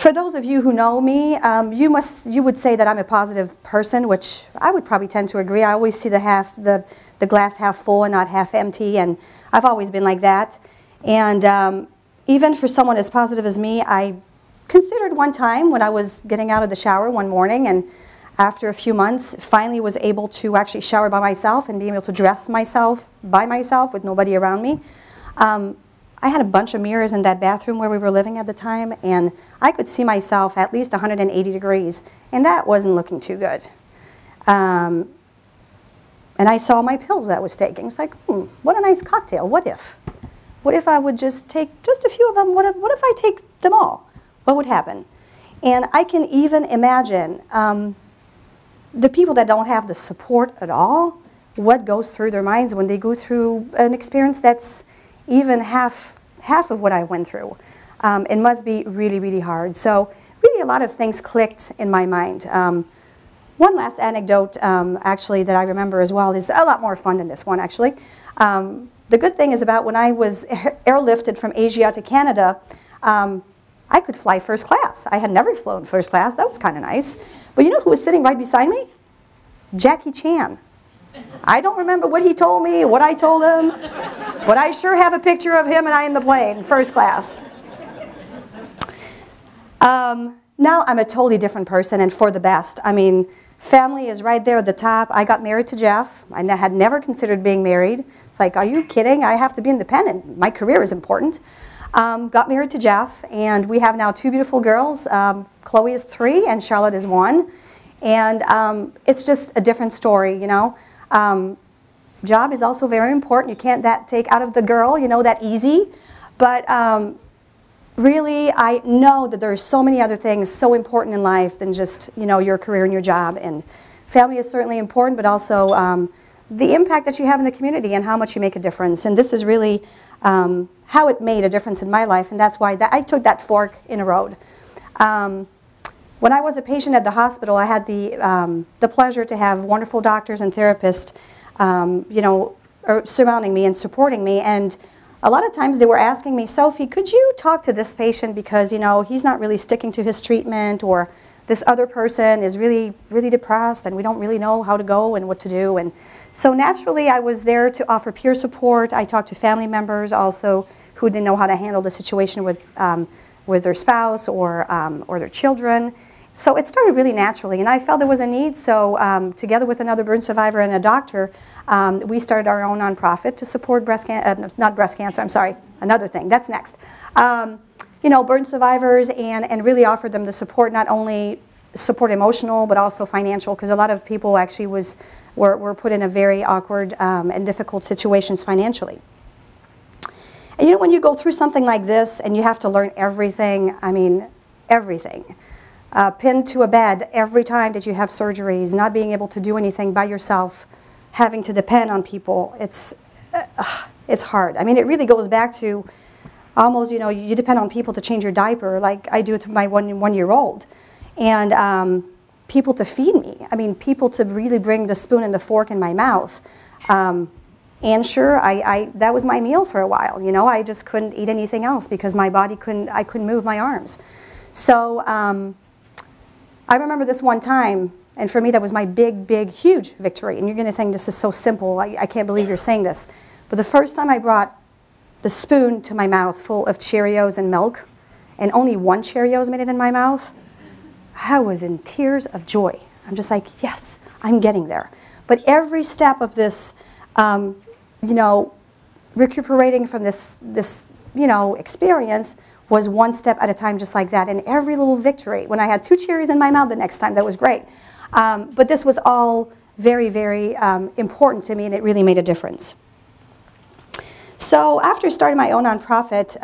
For those of you who know me, you would say that I'm a positive person, which I would probably tend to agree. I always see the glass half full and not half empty, and I've always been like that. And even for someone as positive as me, I considered one time when I was getting out of the shower one morning, and after a few months, finally was able to actually shower by myself and be able to dress myself by myself with nobody around me. I had a bunch of mirrors in that bathroom where we were living at the time, and I could see myself at least 180 degrees, and that wasn't looking too good. And I saw my pills that I was taking. It's like, what a nice cocktail. What if? What if I would just take just a few of them? What if I take them all? What would happen? And I can even imagine the people that don't have the support at all, what goes through their minds when they go through an experience that's even half of what I went through. It must be really, really hard. So really a lot of things clicked in my mind. One last anecdote, actually, that I remember as well is a lot more fun than this one, actually. The good thing is about when I was airlifted from Asia to Canada, I could fly first class. I had never flown first class. That was kind of nice. But you know who was sitting right beside me? Jackie Chan. I don't remember what he told me, what I told him, but I sure have a picture of him and I in the plane, first class. Now I'm a totally different person, and for the best. I mean, family is right there at the top. I got married to Jeff. I had never considered being married. It's like, are you kidding? I have to be independent. My career is important. Got married to Jeff, and we have now 2 beautiful girls. Chloe is 3 and Charlotte is 1. And it's just a different story, you know. Job is also very important. You can't take out of the girl, you know, that easy. But really, I know that there's so many other things so important in life than just, you know, your career and your job. And family is certainly important, but also the impact that you have in the community and how much you make a difference. And this is really how it made a difference in my life, and that's why I took that fork in the road. When I was a patient at the hospital, I had the pleasure to have wonderful doctors and therapists, you know, surrounding me and supporting me. And a lot of times they were asking me, Sophie, could you talk to this patient because, you know, he's not really sticking to his treatment, or this other person is really, really depressed and we don't really know how to go and what to do. And so naturally I was there to offer peer support. I talked to family members also who didn't know how to handle the situation with their spouse or their children. So it started really naturally, and I felt there was a need, so together with another burn survivor and a doctor, we started our own nonprofit to support not breast cancer, I'm sorry, another thing, that's next. You know, burn survivors and really offered them the support, not only support emotional, but also financial, because a lot of people actually were put in a very awkward and difficult situations financially. And you know, when you go through something like this and you have to learn everything, I mean, everything. Pinned to a bed every time that you have surgeries, not being able to do anything by yourself, having to depend on people, it's hard. I mean, it really goes back to almost, you know, you depend on people to change your diaper like I do to my one-year-old. And people to feed me. I mean, people to really bring the spoon and the fork in my mouth. And sure, that was my meal for a while. You know, I just couldn't eat anything else because my body I couldn't move my arms. So I remember this one time, and for me that was my big, huge victory. And you're going to think this is so simple, I can't believe you're saying this. But the first time I brought the spoon to my mouth full of Cheerios and milk, and only 1 Cheerios made it in my mouth, I was in tears of joy. I'm just like, yes, I'm getting there. But every step of this, you know, recuperating from this, you know, experience was one step at a time, just like that. And every little victory, when I had 2 cherries in my mouth the next time, that was great. But this was all very, very important to me, and it really made a difference. So after starting my own nonprofit,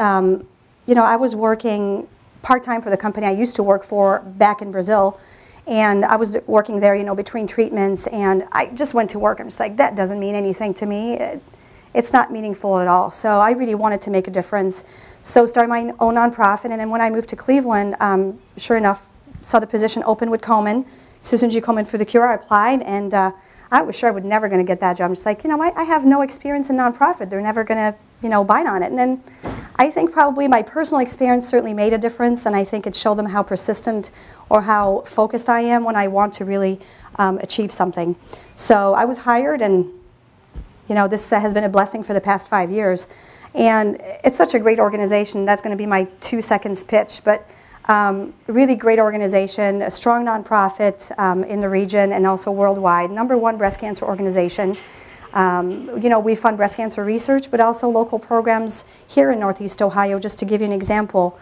you know, I was working part-time for the company I used to work for back in Brazil. And I was working there, you know, between treatments, and I just went to work. I'm just like, that doesn't mean anything to me. It's not meaningful at all. So I really wanted to make a difference. So started my own nonprofit, and then when I moved to Cleveland, sure enough, saw the position open with Komen, Susan G. Komen for the Cure. I applied, and I was sure I was never going to get that job. I'm just like, you know, I have no experience in nonprofit. They're never going to, you know, bite on it. And then I think probably my personal experience certainly made a difference, and I think it showed them how persistent or how focused I am when I want to really achieve something. So I was hired, and you know, this has been a blessing for the past 5 years. And it's such a great organization. That's going to be my 2 seconds pitch. But really great organization, a strong nonprofit in the region and also worldwide. #1 breast cancer organization. You know, we fund breast cancer research, but also local programs here in Northeast Ohio. Just to give you an example,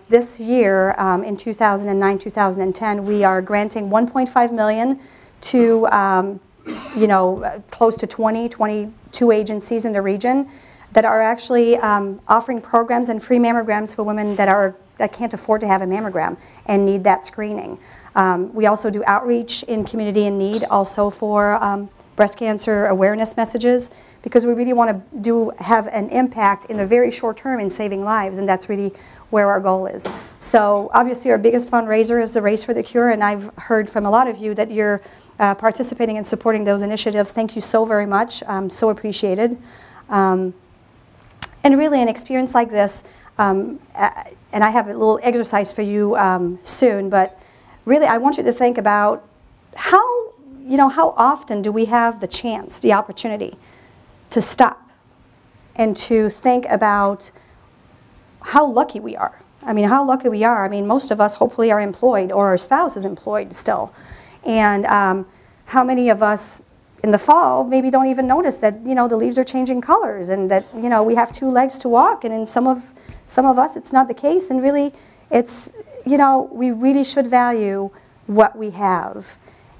this year in 2009-2010, we are granting $1.5 million to you know, close to 22 agencies in the region that are actually offering programs and free mammograms for women that can't afford to have a mammogram and need that screening. We also do outreach in community in need, also for breast cancer awareness messages, because we really want to have an impact in a very short term in saving lives, and that's really where our goal is. So obviously our biggest fundraiser is the Race for the Cure, and I've heard from a lot of you that you're participating and supporting those initiatives. Thank you so very much. So appreciated. And really an experience like this, and I have a little exercise for you soon, but really I want you to think about how often do we have the chance, the opportunity to stop and to think about how lucky we are. I mean, how lucky we are. I mean, most of us hopefully are employed, or our spouse is employed still. And how many of us in the fall maybe don't even notice that, you know, the leaves are changing colors, and that, you know, we have 2 legs to walk, and in some of us it's not the case, and really it's, you know, we really should value what we have.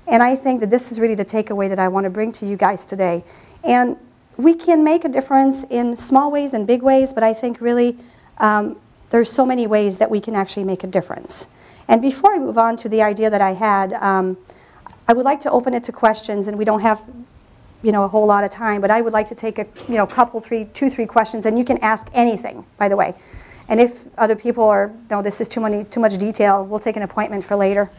And I think that this is really the takeaway that I want to bring to you guys today. And we can make a difference in small ways and big ways, but I think really there's so many ways that we can actually make a difference. And before I move on to the idea that I had, I would like to open it to questions, and we don't have, you know, a whole lot of time, but I would like to take a, you know, couple, 2, 3 questions, and you can ask anything, by the way. And if other people are, no, this is too much detail, we'll take an appointment for later.